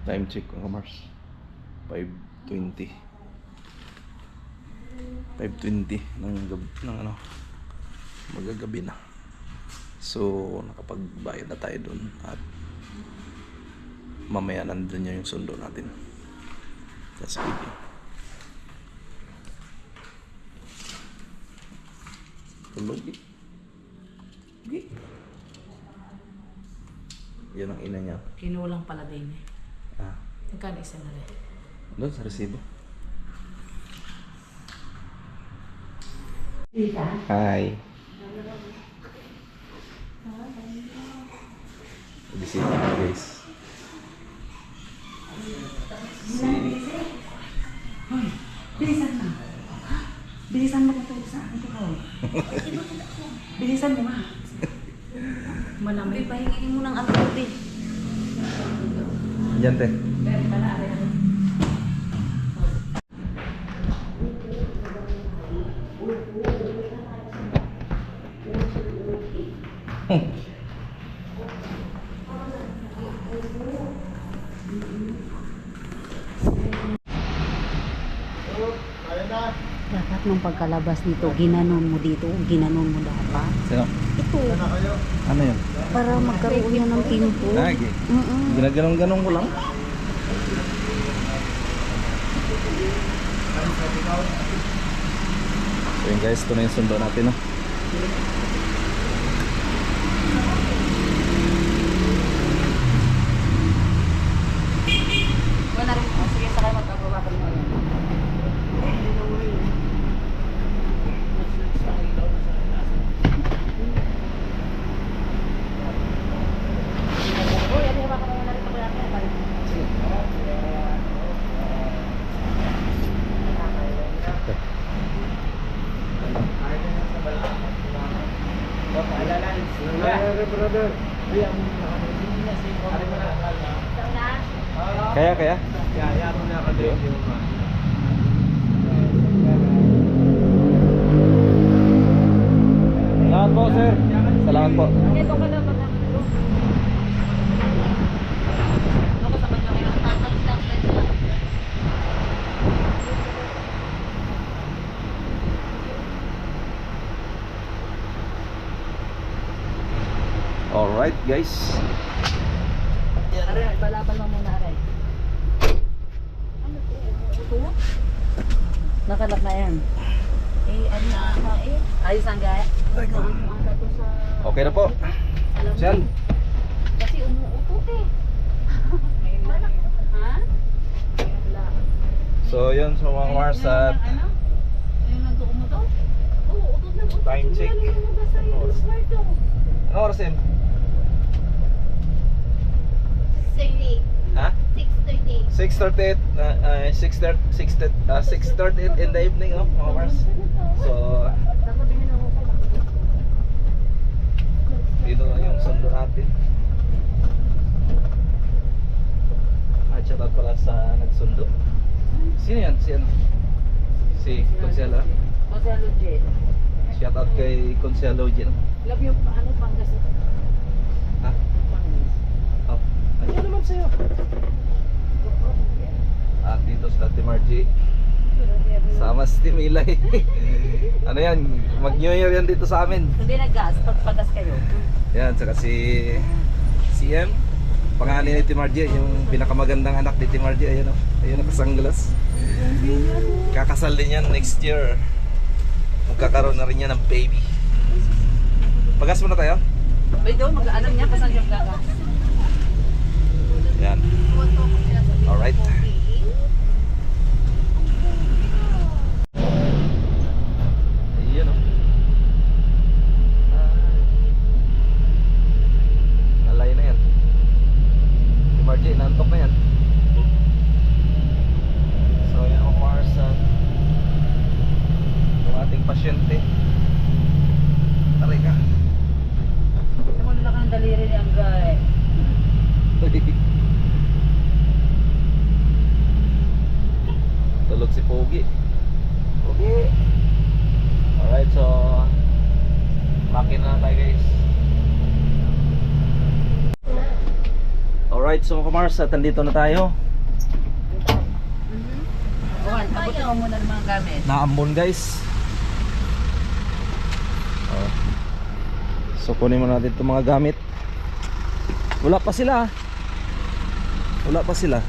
Time check mga Mars. 5:20. 5:20 ng ano, magagabi na. So nakapagbayad na tayo doon at mamaya nandun niya yung sundo natin. That's video. Tulog. Yan ang ina niya. Kinulang pala din eh. Ah, Magkano isa na rin? doon sa resibo. Hi. Bisita na guys. Bilisan mo. Bilisan mo kung sa akin ko. Bilisan mo ha. Malamig. Pahingin mo ng tubig. Diyan te. Dapat nung pagkalabas nito, ginanon mo dito, ginanon mo dapat. Sino? Ito, Ano yun? para magkaroon yan ng timpo. Lagi. Ginaganong-ganong ko lang. So yun guys, ito na yung sundo natin, no? Wala rin. Sige, sakay magkagawa ka rin. Kaya? Salamat po, sir. Salamat po. Ito ka na pag Alright, guys. Aray, balaban mo muna, Aray. Ano ito? Nakalap na yan. Ano na ayos ang gaya. Okay na po. Siyan. Kasi umuutot eh. Ha? So yun, so mga Mars at Ayun lang doon mo daw? Oo, utot na utot. Time check. Ano oras yun? 6:30. Ha? 6:30. 6:38 in the evening, oh, mga Mars. So dito na yung sundo natin. At shout out pala sa nagsundo. Sino yan? Si Consuelo. Marcelo J. Shout out kay Consuelo Jen. Love you, ano Panggas? Ha? Panggas. Oh, ano naman sa'yo? At dito sa Timarji. Sama si Timilay. Ano yan? Mag-New Year yan dito sa amin. Hindi nag-gas, pagpagas kayo. Yan, saka si CM. Pangalan ni Timarji, yung pinakamagandang anak ni Timarji. Ayun o, ayun nakasanglas. Kakasal din yan next year. Magkakaroon na rin yan ng baby. Pagas muna tayo. Bay daw, mag-alam niya, pasan yung gagas. Yan. Alright. Ayan o. Nalay na yan. Si Margie, naantok na yan. So yan ang Mars at yung ating pasyente. Taray ka. Ito mo nila ka ng daliri ni Angga eh. Tulog si Pogi. Pogi. Alright, so makina na tayo guys. Alright. Alright, so mga Mars, at nandito na tayo. Juan, abutin mo muna ng mga gamit. Naambon guys. Oh. So kunin mo natin itong mga gamit. Wala pa sila. Wala pa sila.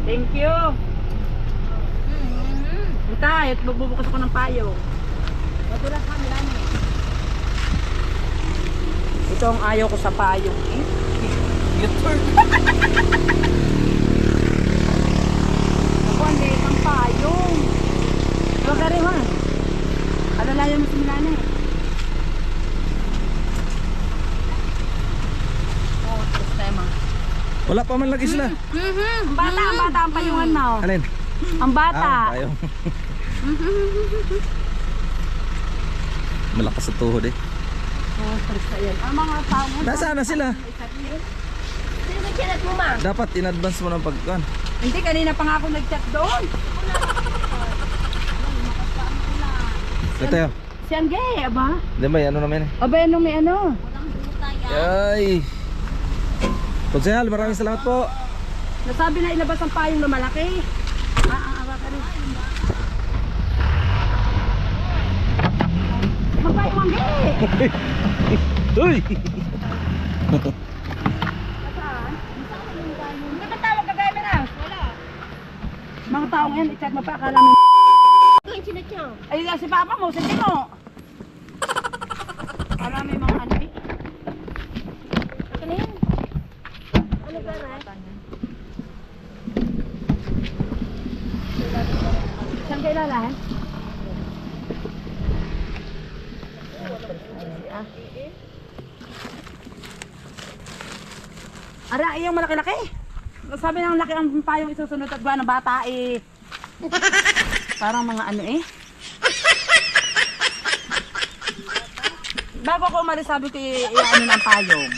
Thank you. Tay, magbubukas ako ng payo. Madulas kami lang eh. Ito ang ayaw ko sa payong eh. YouTube. Ako, ang liit ang payong. Ito ka rin, Juan. Alalayan mo si Milana eh. Oh, sistema. Wala pa man lagi sila. Ang bata ang payungan mo. Alin? Ang bata. Tayo. Malakas sa tuhod eh. Oh, presta yan. Ang mga tao mo. Nasaan na sila? Sino ba chinat mo, ma? Dapat in-advance mo ng pagkuhan. Hindi, kanina pa nga ako nag-chat doon. Ito tayo. Si Angge, aba? Di ba, ano naman eh. Aba, ano may ano? Ay. Konsehal, maraming salamat po. Nasabi na ilabas ang payong na malaki. Awa ka rin. Magpayong Angge! Uy! Nasaan? Hindi ba tawag ka gaya na? Wala. Mga taong yan, i-chat mo pa, akala mo. Ito yung chinat niya. Ay, si Papa mo, sige mo. Akala mo yung mga ano eh. Ano yan? Ano ba na? Saan kayo lalaan? Ara, yung malaki-laki. Sabi ng laki ang payong isusunod at buwan ng bata eh. Parang mga ano eh. Bago ako umalis, sabi ko ano ng payong.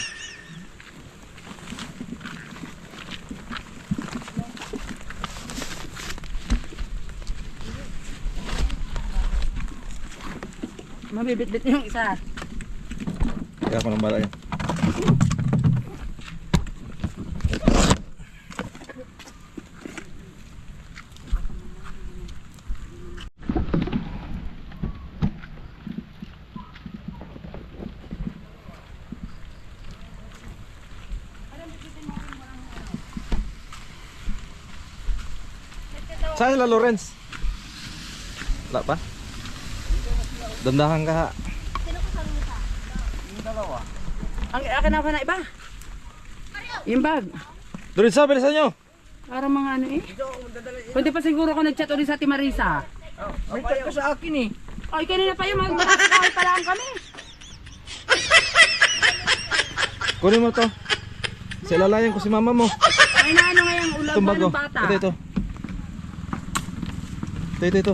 Mabibit-bit yung isa. Kaya ako nang bala yan. Saan sila, Lawrence? Wala pa? Dandahan ka ha. Ang akin ako na iba. Yung bag. Doon sa, bilisan nyo. Parang mga ano eh. Pwede pa siguro ako nag-chat ulit sa Ate Marisa. May chat ka sa akin eh. Ay, kanina pa yung magkakakawal pa lang kami. Kunin mo to. Silalayan ko si mama mo. Ay na ano nga yung ulag Itong ba bago. ng bata. Ito. Ito.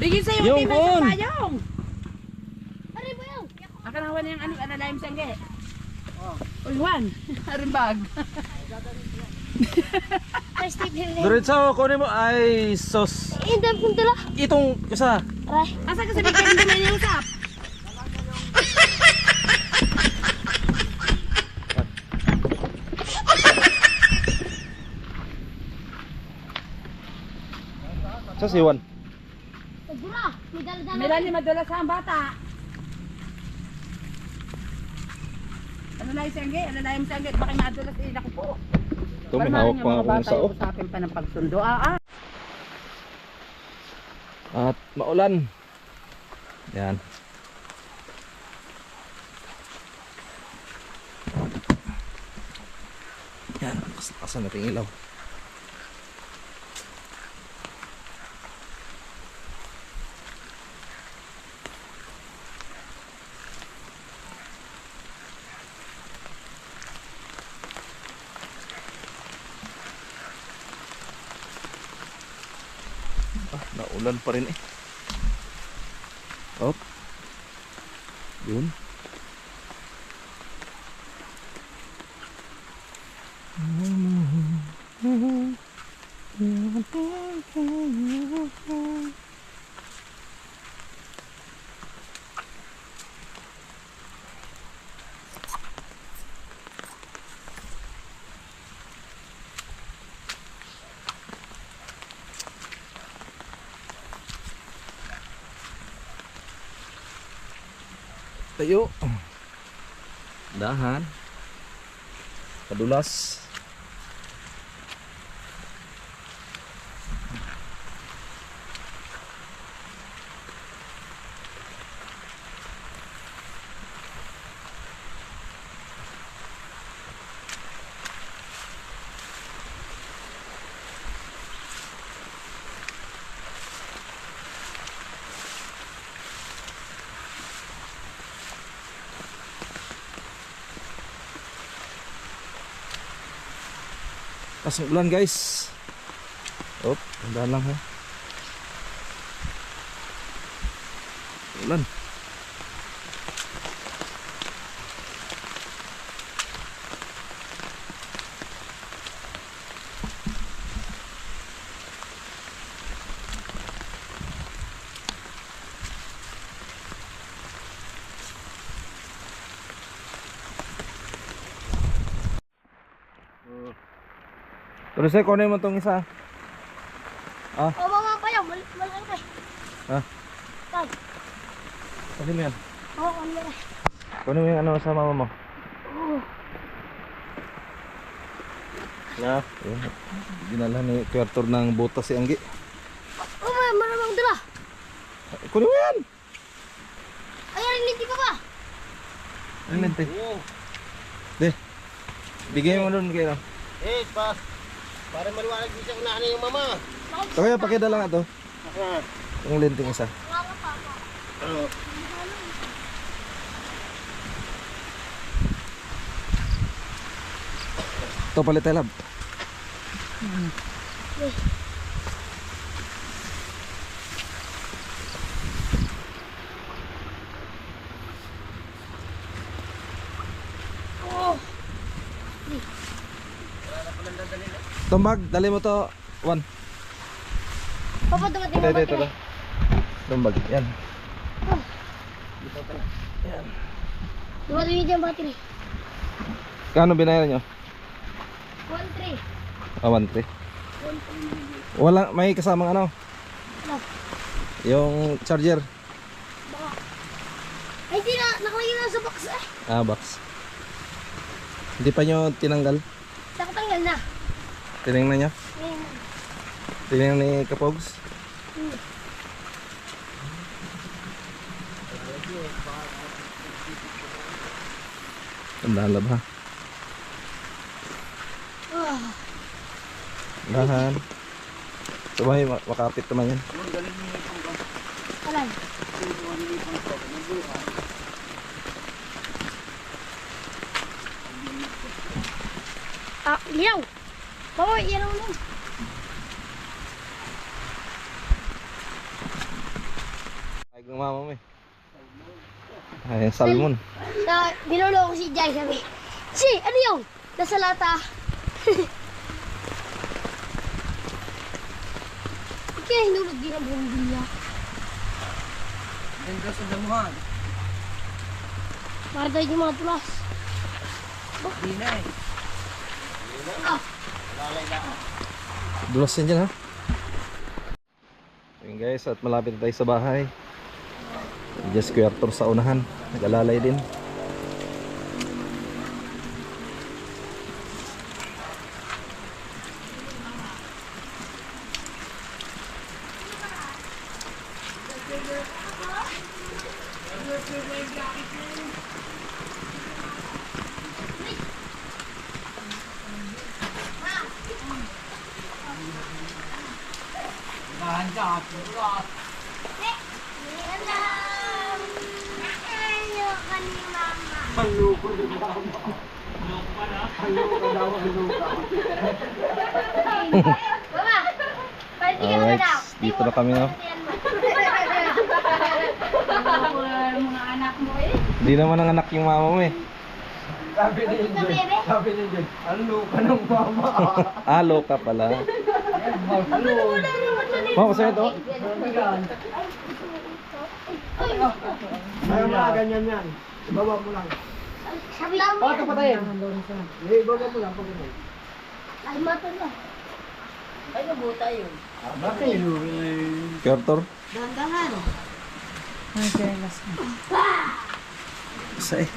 Bigyan sa'yo Yung yung tibay on. sa payong. Aray ba yun? Akin hawa na yung ano, alalayan mo siyang Uy, Juan. Aring bag. First tip here. Doon sa, kunin mo. Ay, sos. Indam kong dala. Itong isa. Aray. Asa kasi bigyan hindi man yung usap. Sa siwan. Nagdura. May dala-dala. Meron ni madulas sa ang bata. Alalayan siyang alalayan mo siyang baka madulas eh, naku po. Ito, may hawak pa ako ng sao. Usapin pa ng pagsundo. At maulan. Yan. Yan, kasan natin ilaw. Naulan pa rin eh. Oh. Yun. Tayo. Dahan. Kadulas. Pasok ulan guys. Oh, andahan lang ha. Ulan. Terus saya kunin mo tong isa. Ah, Oh, mama pa yan. Malaki pa. ah. Tay. Kunin mo yan. Oo, ano na. Kunin mo yung ano sa mama mo. Oo. Na. Dinala ni Kuwertor ng butas si Anggi. Oh, may maramang dala. Kunin mo yan. Ayan, hindi pa ba? Ano lente? De. Bigay mo doon kayo. Para maliwanag din siya unahan na yung mama. So kaya pakidala nga to. Yung lenting isa. Wala pa pa. Ano? Ito palit tayo lab. Oo. Tumbag, dali mo to. One. Papa, dumating Ito, mo ito, ito. Tumbag, yan. Dumating dyan battery. Kano binayaran nyo? 1-3. Ah, 1-3. Wala, may kasamang ano? Ano? Yung charger. Baka. Ay, di na. Nakalagay na sa box eh. Ah, box. Hindi pa nyo tinanggal. Nakatanggal na. Tinignan nyo? Ngayon. Tinignan ni Kapogs. Tandaan lab ha. Ah. Dahan. Sabay makapit naman yan. Alay. Ah, liyaw. Mama, yan ang lang. Ay, ng mama mo eh. Ay, salmon. Sa, binulong ko si Jai, sabi, si, ano yun? Nasa lata. Kaya hinulog din ang buong bilya. Ganda sa damuhan. Para tayo yung mga pulas. Di na eh. Ah, Dulas yan dyan ha. Ayun guys, at malapit na tayo sa bahay. Just Kuwertor sa unahan. Nag-alalay din. Bahan ka, pulas. alam. Ayaw ka ni mama. Haloko ni mama. Haloko ka na? Haloko daw, haloko. Mama, palitin ka muna Alright. daw. Dito na kami, no? Mga anak mo eh. Hindi naman ang anak yung mama mo eh. Sabi ni Jun. Sabi ni Jun. Ano ka ng mama? Alo ka pala. Oh, kasi ito. Ayaw mo na ganyan yan. Ibaba mo lang. Sabi lang mo. Ito patayin. Ibaba mo lang. Pagkakas. Ay, mata na. Ay, nabuta yun. Bakit? Kwartor. Dahan-dahan. Isa eh.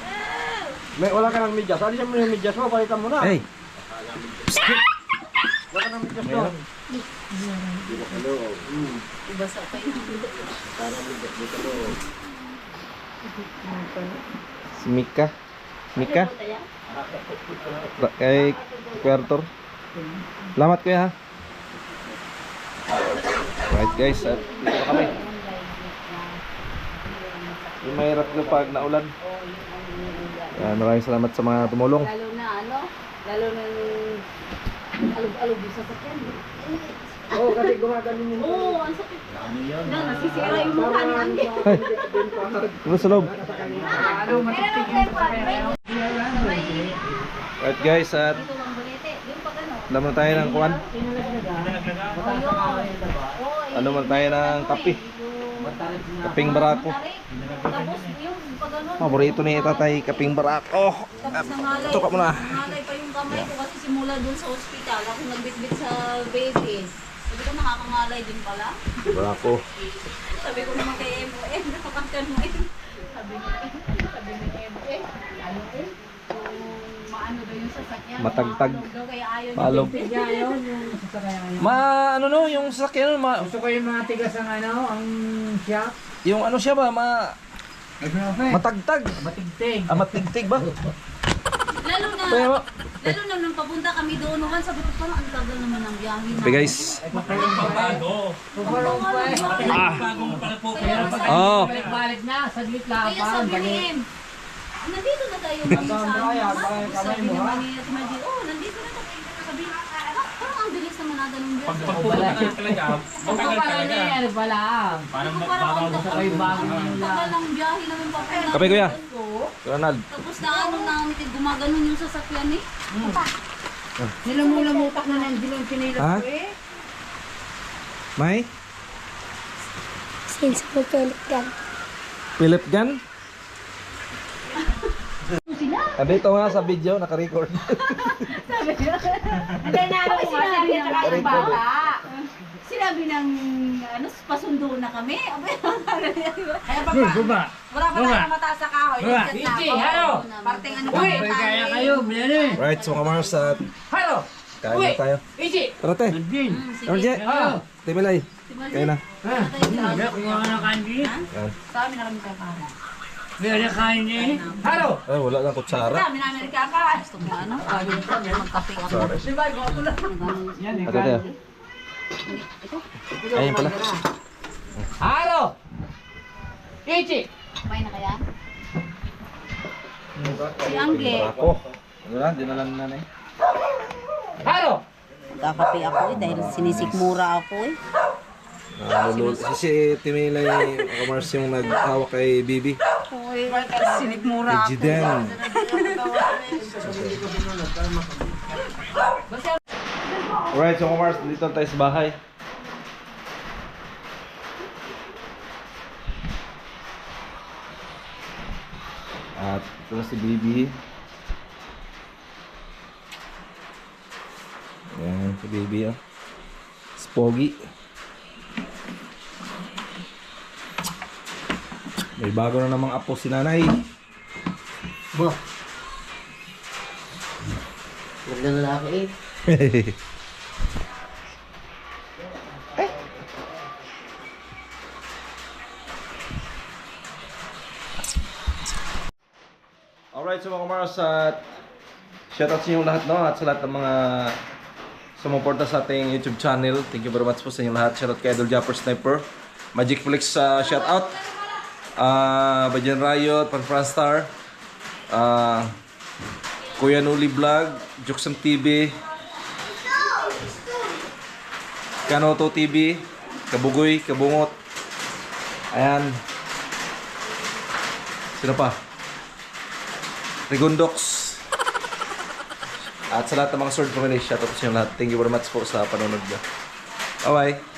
May wala ka ng medyas. Alisan mo yung medyas mo. Palitan mo na. Hey. Wala ka ng medyas doon. Ibasa pa yun. Si Mika. Mika. Kay Kwartor. Salamat kuya ha. Right guys, at dito na kami. Yung mahirap na pag naulan. Maraming salamat sa mga tumulong. Lalo na ano? Lalo na alog-alog yung sasakyan. Oo, kasi gumagaling yung... Oo, ang sakit. Na, nasisira yung mukha ni Andy. Ano sa loob? Right guys, at Ito lang balete. Yung pag ano. naman tayo ng kuwan. Ano man tayo ng kape. Kaping barako. Tapos yung pag ano. Paborito ni tatay kaping barako. Tapos nangalay. Tuka mo na. Nangalay pa yung kamay ko kasi simula dun sa ospital. Ako nagbitbit sa babies. Sabi ko nakakangalay din pala. Barako. Sabi ko naman kay M.O.M. Nakakatan mo eh. Sabi ni M.O.M. Ano eh? Kung maano daw yung sasakyan. Matagtag. Maalog daw, kaya ayaw niya. Palog. Yun, yung sasakyan. Ano no, yung sasakyan Gusto ko yung mga tigas ang ano, ang shop. yung ano siya ba, matagtag. Matigtig. Matigtig ba? Lalo na, Kaya ba? lalo na nung papunta kami doon, naman sabi ko parang ang tagal naman ng biyahe na. Okay guys. Puparong pa eh. Oh. Balik-balik na, saglit lang Kaya pa. sabi ni Balik. M, nandito na tayo mami sa ano. Sabi naman ni Ate Margie, oh, nandito na tayo. Sabi, parang ang bilis naman na ganun bilis. Puparong na yan, wala. Parang ang Ay, bago na ang tagal ng biyahe naman papunta. Kape, kuya. ko. Ronald. Tapos na ano na, gumaganon yung sasakyan eh. Nilamulamutak na ng dilong kinilas Ha? ko eh. May? Since mo pelit yan. Philip gun? Dito nga sa video, naka-record. Hindi na ako sinabi ng bata. Sinabi ng ano, pasundo na kami. Kaya pa Buba. wala pa tayong mataas sa kahoy. Buba. Nagkat na Ichi, ako. halo. Parting ano Uy, pa kaya kayo, bilali. Right, so mga Mars, at Halo. kain na tayo. Ichi. Tara te. Nandin. Orje. Halo. Timilay. Kain na. Ha? Wala kumuha ka ng kanji. Yan. Sa amin na kami kakain. Wala kanji. Halo. Ay, wala lang kutsara. Sa amin na Amerika ka. Gusto mo ano? Ayaw ko, magkape ako. Sorry. Diba, ako lang. Yan, Ate te. Ayun pala. Halo. Ichi. Kumain na kaya? Si Angge. Ako. Ano na, dinalan na na eh. Halo. Kakape ako eh, dahil sinisikmura ako eh. Si Timilay, mga Mars yung naghawak kay Bibi. Uy, sinikmura ako. Jiden. Alright, so mga Mars, dito tayo sa bahay. At ito na si Bibi. Ayan, si Bibi ah. Spogi. May bago na namang apo si nanay. Ba? Ganda na ako eh. Alright, so mga Mars, at shoutout sa inyong lahat, no? At sa lahat ng mga sumuporta sa ating YouTube channel. Thank you very much po sa inyong lahat. Shoutout kay Idol Japper Sniper, Magic Flex, shoutout. Bajan Riot, Panfranstar, Kuya Nuli Vlog, Juxam TV, Kanoto TV, Kabugoy, Kabungot. Ayan. Sino pa? Rigundox. At sa lahat ng mga sword family, shoutout sa inyo lahat. Thank you very much po sa panonood nyo. Bye-bye.